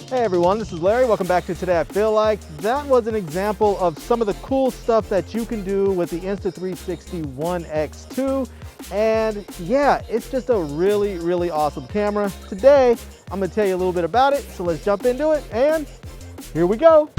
Hey everyone, this is Larry. Welcome back to Today I Feel Like. That was an example of some of the cool stuff that you can do with the Insta360 ONE X2. And yeah, it's just a really awesome camera. Today, I'm gonna tell you a little bit about it. So let's jump into it and here we go.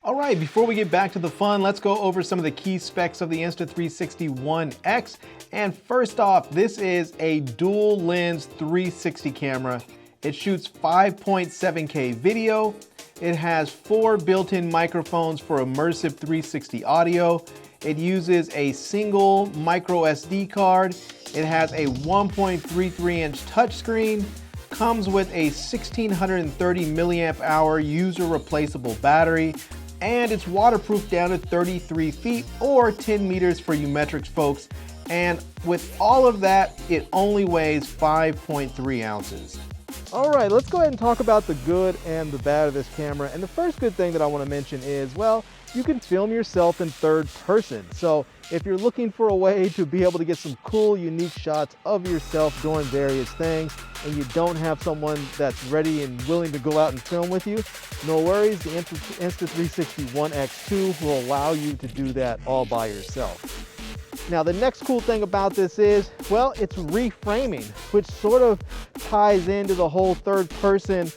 All right, before we get back to the fun, let's go over some of the key specs of the Insta360 ONE X. And first off, this is a dual lens 360 camera. It shoots 5.7K video. It has 4 built-in microphones for immersive 360 audio. It uses a single micro SD card. It has a 1.33 inch touchscreen. Comes with a 1630 milliamp hour user replaceable battery. And it's waterproof down to 33 feet or 10 meters for you metrics folks. And with all of that, it only weighs 5.3 ounces. All right, let's go ahead and talk about the good and the bad of this camera. And the first good thing that I want to mention is, well, you can film yourself in third person. So if you're looking for a way to be able to get some cool, unique shots of yourself doing various things, and you don't have someone that's ready and willing to go out and film with you, no worries, the Insta360 ONE X2 will allow you to do that all by yourself. Now, the next cool thing about this is, well, it's reframing, which sort of ties into the whole third person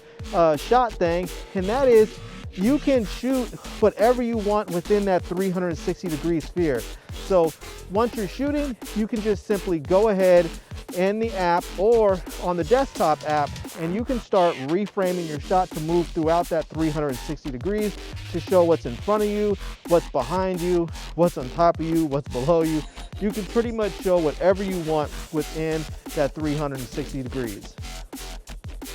shot thing, and that is you can shoot whatever you want within that 360 degree sphere. So once you're shooting, you can just simply go ahead in the app or on the desktop app, and you can start reframing your shot to move throughout that 360 degrees to show what's in front of you, what's behind you, what's on top of you, what's below you. You can pretty much show whatever you want within that 360 degrees.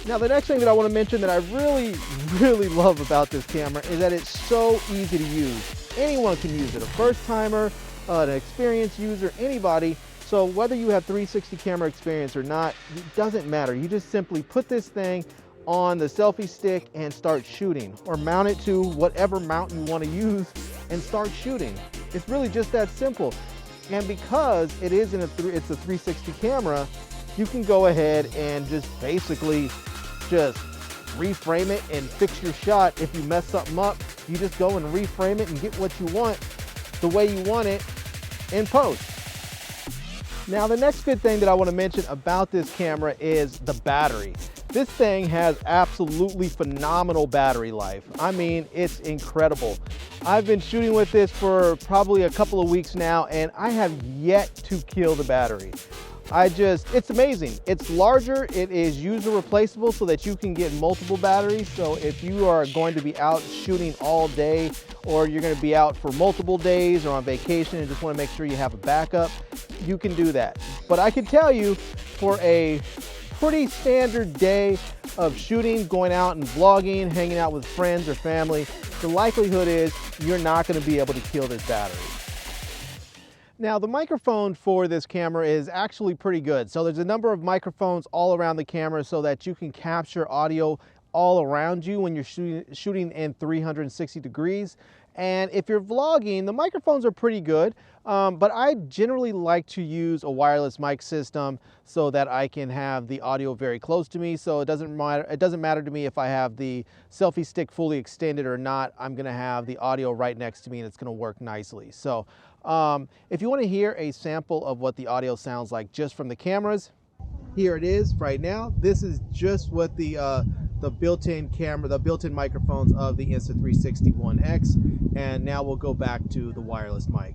Now, the next thing that I want to mention that I really love about this camera is that it's so easy to use. Anyone can use it, a first timer, an experienced user, anybody. So whether you have 360 camera experience or not, it doesn't matter. You just simply put this thing on the selfie stick and start shooting, or mount it to whatever mount you want to use and start shooting. It's really just that simple. And because it is it's a 360 camera, you can go ahead and just basically just reframe it and fix your shot. If you mess something up, you just go and reframe it and get what you want the way you want it in post. Now, the next good thing that I want to mention about this camera is the battery. This thing has absolutely phenomenal battery life. I mean, it's incredible. I've been shooting with this for probably a couple of weeks now, and I have yet to kill the battery. It's amazing. It's larger, it is user replaceable so that you can get multiple batteries. So if you are going to be out shooting all day, or you're going to be out for multiple days or on vacation and just want to make sure you have a backup, you can do that. But I can tell you, for a pretty standard day of shooting, going out and vlogging, hanging out with friends or family, the likelihood is you're not going to be able to kill this battery. Now, the microphone for this camera is actually pretty good. So there's a number of microphones all around the camera so that you can capture audio all around you when you're shooting in 360 degrees. And if you're vlogging, the microphones are pretty good, but I generally like to use a wireless mic system so that I can have the audio very close to me. So it doesn't matter to me if I have the selfie stick fully extended or not. I'm gonna have the audio right next to me and it's gonna work nicely. So if you want to hear a sample of what the audio sounds like just from the cameras, here it is right now. This is just what the built-in microphones of the Insta360 ONE X. And now we'll go back to the wireless mic.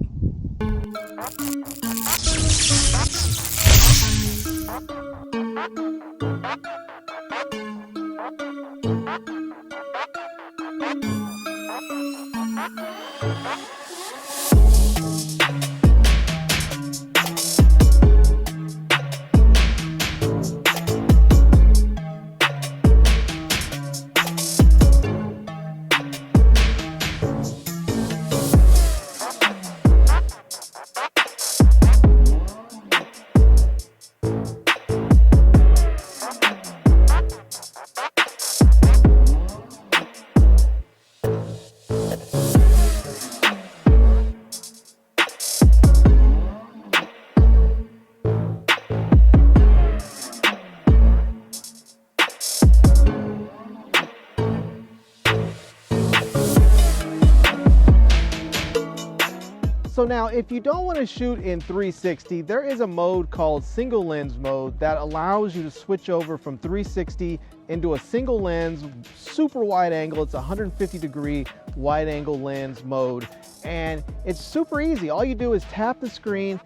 So now, if you don't want to shoot in 360, there is a mode called single lens mode that allows you to switch over from 360 into a single lens, super wide angle. It's a 150-degree wide angle lens mode, and it's super easy. All you do is tap the screen,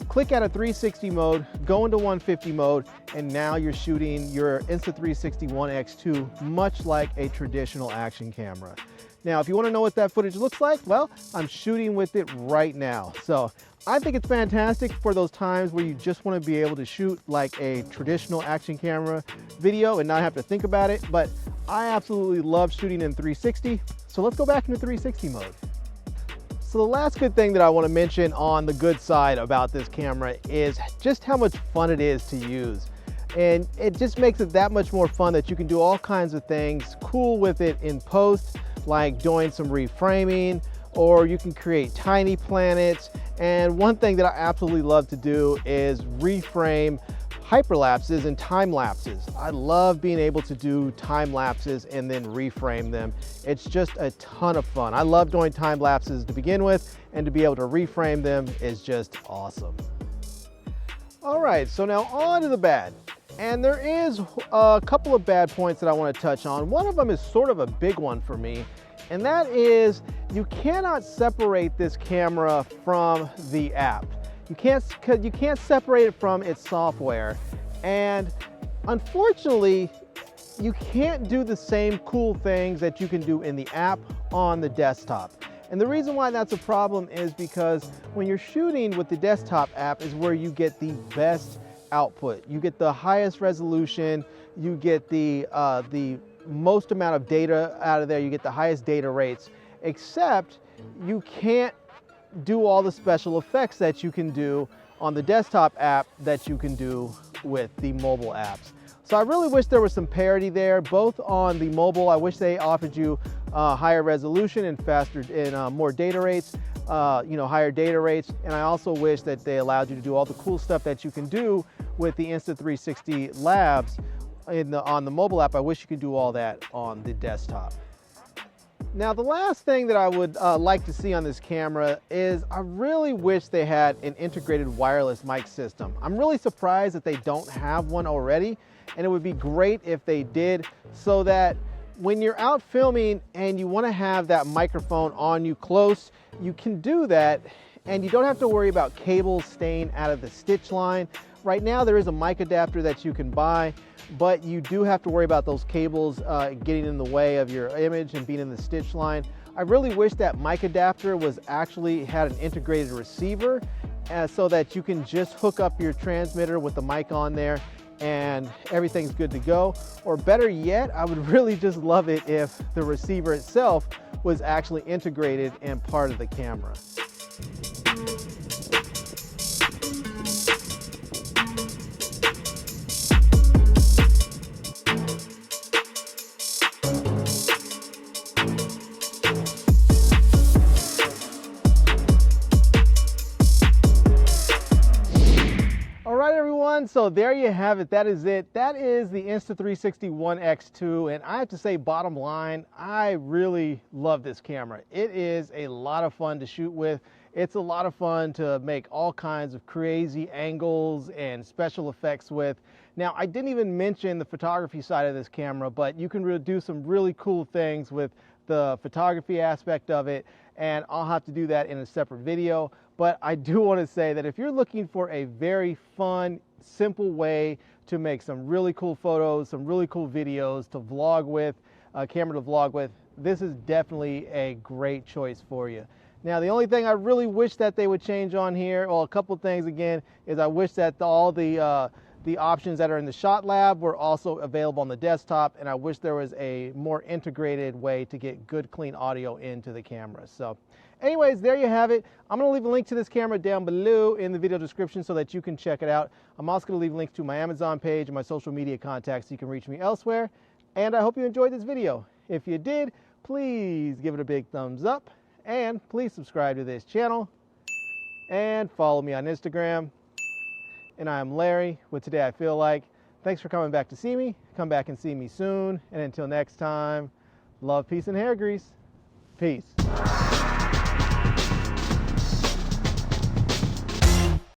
click out of 360 mode, go into 150 mode, and now you're shooting your Insta360 ONE X2 much like a traditional action camera. Now, if you want to know what that footage looks like, well, I'm shooting with it right now. So I think it's fantastic for those times where you just want to be able to shoot like a traditional action camera video and not have to think about it. But I absolutely love shooting in 360. So let's go back into 360 mode. So the last good thing that I want to mention on the good side about this camera is just how much fun it is to use. And it just makes it that much more fun that you can do all kinds of things cool with it in post, like doing some reframing, or you can create tiny planets. And one thing that I absolutely love to do is reframe hyperlapses and time lapses. I love being able to do time lapses and then reframe them. It's just a ton of fun. I love doing time lapses to begin with, and to be able to reframe them is just awesome. All right, so now on to the bad. And there is a couple of bad points that I want to touch on. One of them is sort of a big one for me, and that is you cannot separate this camera from the app. You can't separate it from its software. And unfortunately, you can't do the same cool things that you can do in the app on the desktop. And the reason why that's a problem is because when you're shooting with the desktop app is where you get the best output. You get the highest resolution, you get the most amount of data out of there, you get the highest data rates, except you can't do all the special effects that you can do on the desktop app that you can do with the mobile apps. So I really wish there was some parity there, both on the mobile. I wish they offered you higher resolution and faster and more data rates, higher data rates. And I also wish that they allowed you to do all the cool stuff that you can do with the Insta360 Labs on the mobile app. I wish you could do all that on the desktop. Now, the last thing that I would like to see on this camera is I really wish they had an integrated wireless mic system. I'm really surprised that they don't have one already, and it would be great if they did, so that when you're out filming and you want to have that microphone on you close, you can do that, and you don't have to worry about cables staying out of the stitch line. Right now there is a mic adapter that you can buy, but you do have to worry about those cables getting in the way of your image and being in the stitch line. I really wish that mic adapter was actually had an integrated receiver so that you can just hook up your transmitter with the mic on there and everything's good to go. Or better yet, I would really just love it if the receiver itself was actually integrated and part of the camera. So there you have it. That is it. That is the Insta360 ONE X2. And I have to say, bottom line, I really love this camera. It is a lot of fun to shoot with. It's a lot of fun to make all kinds of crazy angles and special effects with. Now, I didn't even mention the photography side of this camera, but you can do some really cool things with the photography aspect of it, and I'll have to do that in a separate video. But I do want to say that if you're looking for a very fun, simple way to make some really cool photos, some really cool videos to vlog with, a camera to vlog with, this is definitely a great choice for you. Now, the only thing I really wish that they would change on here, well, a couple things again, is I wish that all the options that are in the Shot Lab were also available on the desktop, and I wish there was a more integrated way to get good, clean audio into the camera. So anyways, there you have it. I'm going to leave a link to this camera down below in the video description so that you can check it out. I'm also going to leave links to my Amazon page and my social media contacts so you can reach me elsewhere. And I hope you enjoyed this video. If you did, please give it a big thumbs up, and please subscribe to this channel and follow me on Instagram. And I am Larry with Today I Feel Like. Thanks for coming back to see me. Come back and see me soon. And until next time, love, peace, and hair grease. Peace.